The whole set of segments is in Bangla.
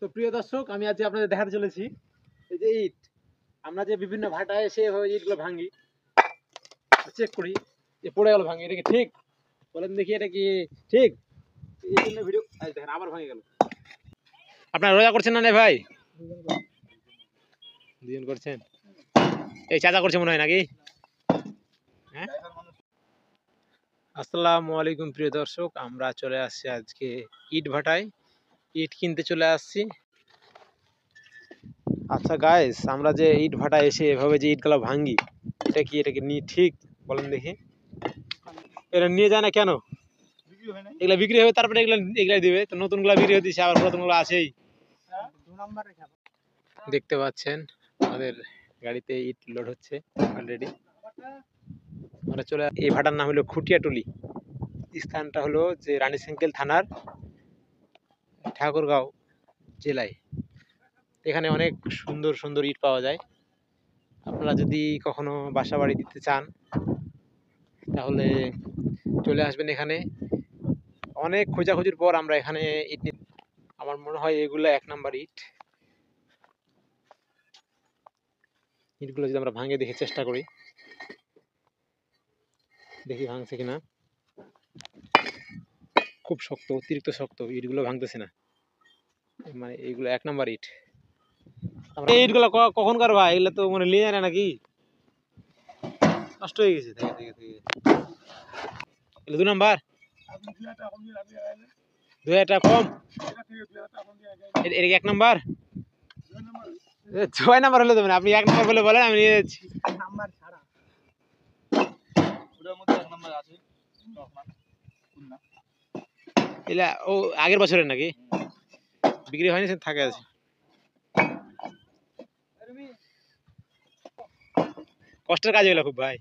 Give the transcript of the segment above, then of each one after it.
তো প্রিয় দর্শক, আমি আজ আপনাদের দেখাতে চলেছি এই যে ইট। আমরা যে বিভিন্ন ভাটায় এসে ইটগুলো ভাঙি, চেক করি যে পড়ে গেল ভাঙি, এটা কি ঠিক? বলেন দেখি, এটা কি ঠিক? এই জন্য ভিডিও দেখেন, আবার ভাঙে গেল। আপনার রোজা করছেন না ভাই? দুজন করছেন। এই চাচা করছে মনে হয় নাকি? হ্যাঁ। আসসালামু আলাইকুম প্রিয় দর্শক, আমরা চলে আসছি আজকে ইট ভাটায়, ইট কিনতে চলে আসছি। আচ্ছা গাইস, আমরা যে ইট ভাটায় এসে এভাবে যে ইটগুলো ভাঙি, এটা কি ঠিক? বলেন দেখি। এটা নিয়ে যায় না কেন? এগুলা বিক্রি হবে, তারপরে এগুলা দিবে। তো নতুন গুলা বিক্রি হতেছে, আবার পুরাতন গুলো আছেই। দেখতে পাচ্ছেন আমাদের গাড়িতে ইট লোড হচ্ছে অলরেডি। আমরা চলে, এই ভাটার নাম হলো খুটিয়াটুলি। স্থানটা হলো যে রানীশঙ্কেল থানার ঠাকুরগাঁও জেলায়। এখানে অনেক সুন্দর সুন্দর ইট পাওয়া যায়। আপনারা যদি কখনো বাসা বাড়ি দিতে চান তাহলে চলে আসবেন এখানে। অনেক খোঁজাখুঁজির পর আমরা এখানে ইট, আমার মনে হয় এগুলো 1 নাম্বার ইটগুলো যদি আমরা ভাঙে দেখে চেষ্টা করি, দেখি ভাঙছে কিনা। খুব শক্ত, অতিরিক্ত শক্ত ইটগুলো, ভাঙতেছে না। মানে এইগুলো 1 নাম্বার ইট। আমরা এই ইটগুলো কখনকার ভাই? এগুলো তো মানে নিয়ে যায় না নাকি? নষ্ট হয়ে গেছে। এগুলো 2 নাম্বার, 2000 টাকা কম। এটা 1 নাম্বার, 6 নাম্বার হলে দেবেন। আপনি 1 নাম্বার বলে বলেন, আমি নিয়ে যাচ্ছি। এলা ও আগের বছরের নাকি? বিক্রি হয়নি, থাকে আছে। কষ্টের কাজ এগুলো খুব ভাই,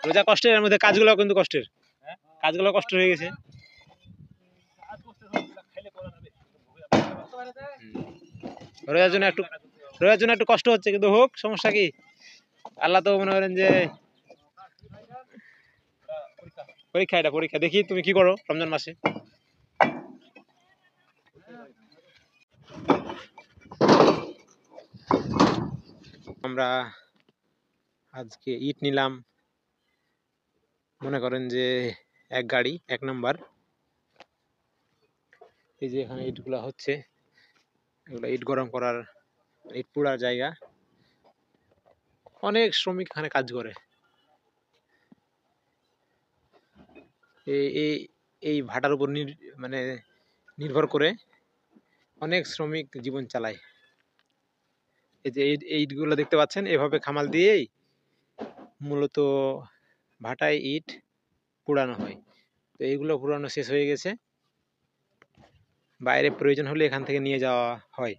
রোজা কষ্টের, এর মধ্যে কাজগুলো কিন্তু কষ্টের। কাজগুলো কষ্ট হয়ে গেছে। রোজার জন্য একটু কষ্ট হচ্ছে, কিন্তু হোক, সমস্যা কি? আল্লাহ তো মনে করেন যে পরীক্ষা, এটা পরীক্ষা। দেখি তুমি কি করো রমজান মাসে। আমরা আজকে ইট নিলাম, মনে করেন যে 1 গাড়ি, 1 নাম্বার। এই যে এখানে ইটগুলা হচ্ছে, এগুলো ইট গরম করার, ইট পোড়ার জায়গা। অনেক শ্রমিক এখানে কাজ করে। এই এই ভাটার উপর মানে নির্ভর করে অনেক শ্রমিক জীবন চালায়। এই যে ইটগুলো দেখতে পাচ্ছেন, এভাবে খামাল দিয়েই মূলত ভাটায় ইট পোড়ানো হয়। তো এইগুলো পোড়ানো শেষ হয়ে গেছে, বাইরে প্রয়োজন হলে এখান থেকে নিয়ে যাওয়া হয়।